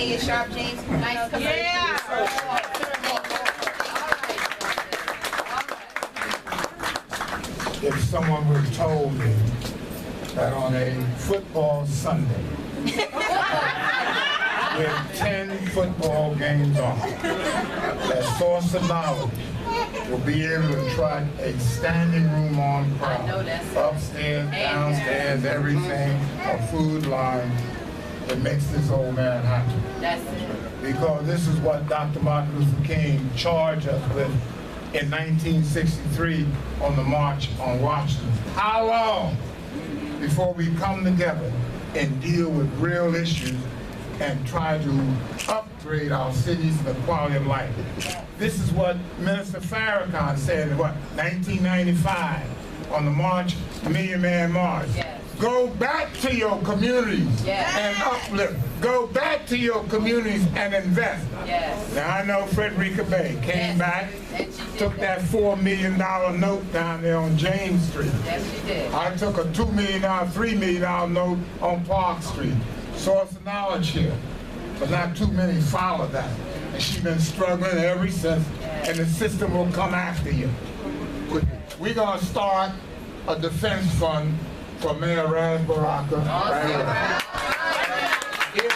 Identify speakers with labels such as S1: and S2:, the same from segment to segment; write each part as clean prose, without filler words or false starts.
S1: Mayor Sharpe James. Nice coming.
S2: Yeah.
S3: If someone would have told me that on a football Sunday, with 10 football games on, that source of knowledge will be able to track a standing room on crowd, upstairs, downstairs, everything, a food line, that makes this old man happy.
S1: That's it.
S3: Because this is what Dr. Martin Luther King charged us with in 1963 on the March on Washington. How long before we come together and deal with real issues and try to upgrade our cities and the quality of life? This is what Minister Farrakhan said in 1995 on the March, Million Man March.
S1: Yes.
S3: Go back to your communities and uplift. Go back to your communities and invest.
S1: Yes.
S3: Now I know Frederica Bay came back, took that $4 million note down there on James Street.
S1: Yes, she did.
S3: I took a $2 million, $3 million note on Park Street. Source of knowledge here. But not too many followed that. And she's been struggling ever since, and the system will come after you. We're going to start a defense fund for Mayor Baraka. If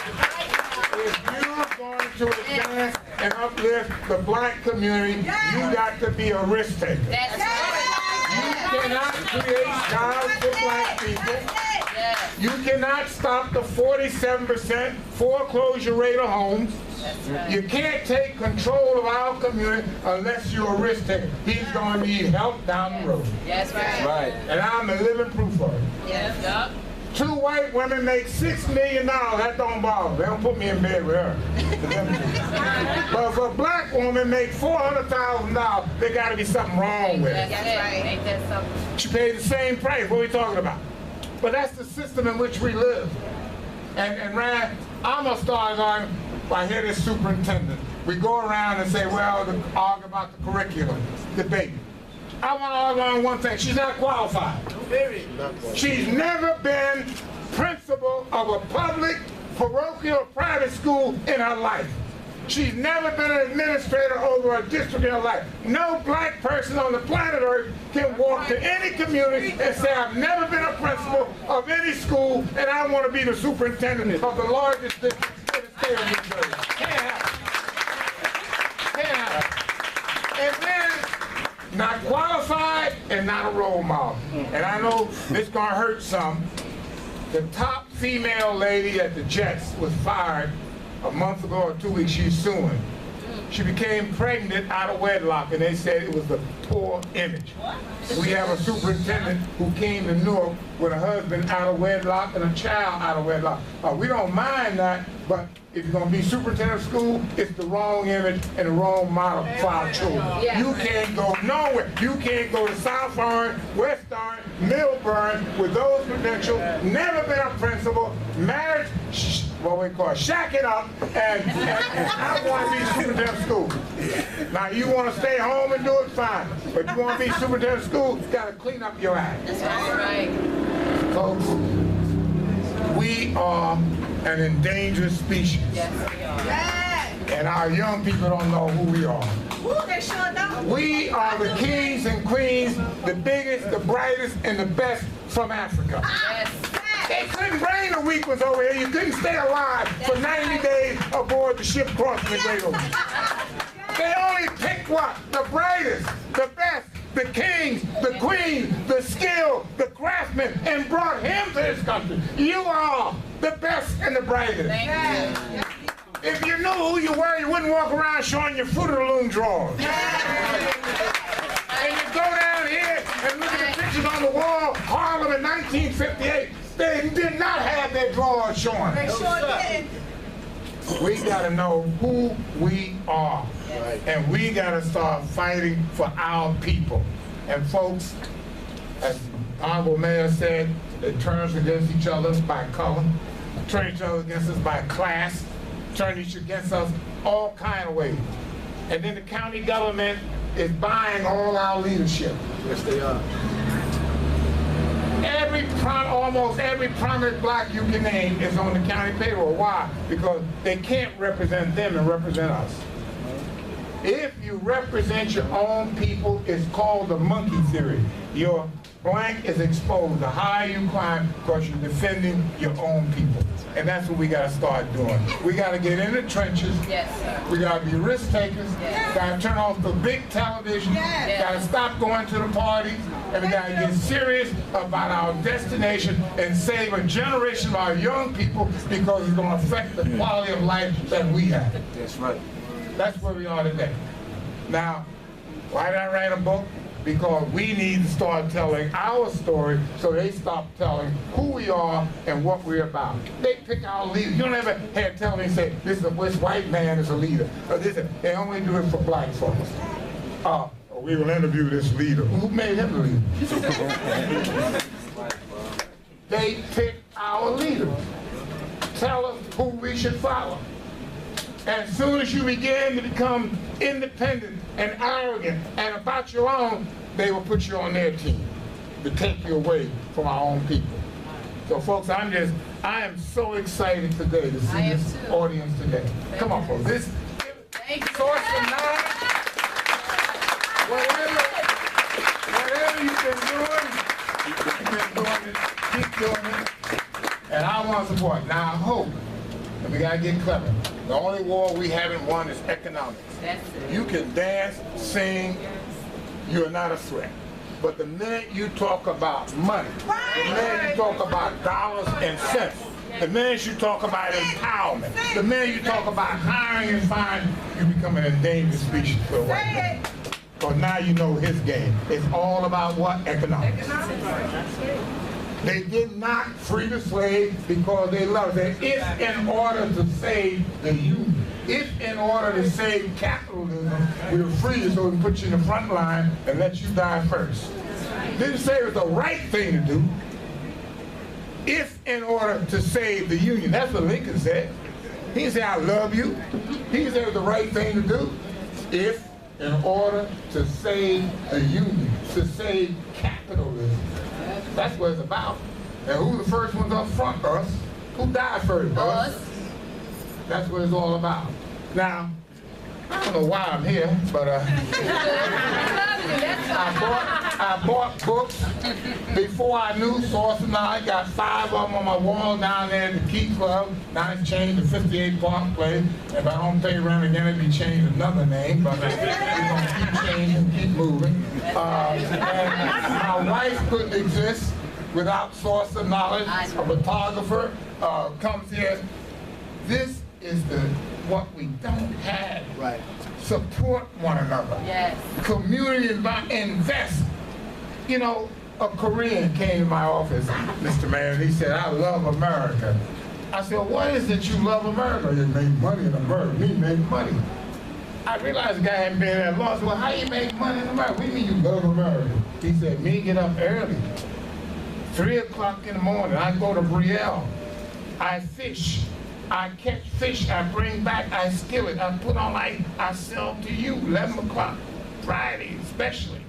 S3: you're going to advance and uplift the black community, you got to be a risk taker.
S1: That's right.
S3: You cannot create jobs for black people. You cannot stop the 47% foreclosure rate of homes.
S1: Right.
S3: You can't take control of our community unless you're a risk taker. He's going to need help down the road.
S1: That's right.
S4: Right.
S3: And I'm a living proof of it.
S1: Yes. Yep.
S3: 2 white women make $6 million. That don't bother. They don't put me in bed with her. But if a black woman make $400,000, there got to be something wrong with it.
S1: That's right. Ain't that something?
S3: She paid the same price. What are we talking about? But that's the system in which we live. And Rand, I'm going to start arguing. I hear this superintendent. We go around and say, well, argue about the curriculum, debate. I want to argue on one thing. She's not qualified. She's never been principal of a public, parochial, private school in her life. She's never been an administrator over a district in her life. No black person on the planet Earth can walk to any community and say, I've never been a principal of any school and I want to be the superintendent of the largest district in the state of New Jersey. Can't happen. Can't happen. And then, not qualified and not a role model. And I know this is going to hurt some. The top female lady at the Jets was fired a month ago or 2 weeks. She's suing. She became pregnant out of wedlock, and they said it was the poor image. We have a superintendent who came to Newark with a husband out of wedlock and a child out of wedlock. We don't mind that, but if you're going to be superintendent of school, it's the wrong image and the wrong model for our children. You can't go nowhere. You can't go to South Orange, West Orange, Millburn with those credentials, never been a principal, marriage, what we call shacking up, and I want to be superintendent of school. Now you want to stay home and do it, fine. But you want to be superintendent of school, you got to clean up your act.
S1: That's right.
S3: Folks, we are an endangered species.
S1: Yes, we are.
S3: And our young people don't know who we are.
S2: They sure don't.
S3: We are the kings and queens, the biggest, the brightest, and the best from Africa.
S1: Yes.
S3: They couldn't bring the weak ones over here. You couldn't stay alive for 90 days aboard the ship crossing the Great Ocean. They only picked what? The brightest, the best, the kings, the queens, the skill, the craftsmen, and brought him to this country. You are the best and the brightest.
S1: Thank you.
S3: If you knew who you were, you wouldn't walk around showing your Fruit of the Loom drawers. And you go down here and look at the pictures on the wall, Harlem in 1958, they did not have their drawers showing.
S2: They sure did.
S3: We gotta know who we are. And we gotta start fighting for our people. And folks, as the Honorable Mayor said, it turns against each other by color, turn each other against us by class, turn each against us all kind of ways. And then the county government is buying all our leadership.
S4: Yes, they are.
S3: Almost every prominent black you can name is on the county payroll. Why? Because they can't represent them and represent us. If you represent your own people, it's called the monkey theory. Your blank is exposed. The higher you climb, because you're defending your own people. And that's what we got to start doing. We got to get in the trenches.
S1: Yes, sir.
S3: We got to be risk takers.
S1: Yes.
S3: Got to turn off the big television.
S2: Yes.
S3: Got to stop going to the parties. And we got to get serious about our destination and save a generation of our young people, because it's going to affect the quality of life that we have.
S4: That's right.
S3: That's where we are today. Now, why did I write a book? Because we need to start telling our story so they stop telling who we are and what we're about. They pick our leaders. You don't ever hear television say, this white man is a leader. Or they only do it for black folks. We will interview this leader. Who made him the leader? They pick our leaders. Tell us who we should follow. And as soon as you begin to become independent and arrogant and about your own, they will put you on their team to take you away from our own people. So folks, I am so excited today to see this audience today. Come on, folks. This source of knowledge, whatever you've been doing, keep doing it. And I want to support. Now I hope, and we gotta get clever. The only war we haven't won is economics.
S1: That's it.
S3: You can dance, sing, you're not a threat. But the minute you talk about money, the minute you talk about dollars and cents, the minute you talk about empowerment, the minute you talk about hiring and firing, you become an endangered species for the white man. Because now you know his game. It's all about what? Economics. They did not free the slaves because they loved it. If in order to save the Union, if in order to save capitalism, we were free so we can put you in the front line and let you die first. Didn't say it was the right thing to do. If in order to save the Union, that's what Lincoln said. He didn't say, I love you. He said it was the right thing to do. If in order to save the Union, to save capitalism. That's what it's about. And who the first ones up front? Us. Who died first? Us. That's what it's all about. Now, I don't know why I'm here, but I bought books before I knew Source of Knowledge. I got 5 of them on my wall down there at the Key Club. Now it's changed to 58 Park Place. If I don't pay rent again, it'll be changed another name, but we're going to keep changing, keep moving. And my wife couldn't exist without Source of Knowledge. A photographer comes here. This is what we don't have.
S4: Right.
S3: Support one another.
S1: Yes.
S3: Community invest. You know, a Korean came to my office, Mr. Mayor, and he said, I love America. I said, what is it you love America? You make money in America. Me make money. I realized the guy hadn't been there long. I said, well, how you make money in America? What do you mean you love America? He said, me get up early. 3 o'clock in the morning, I go to Brielle. I fish. I catch fish, I bring back, I skill it, I put on, I sell to you, 11 o'clock, Friday especially.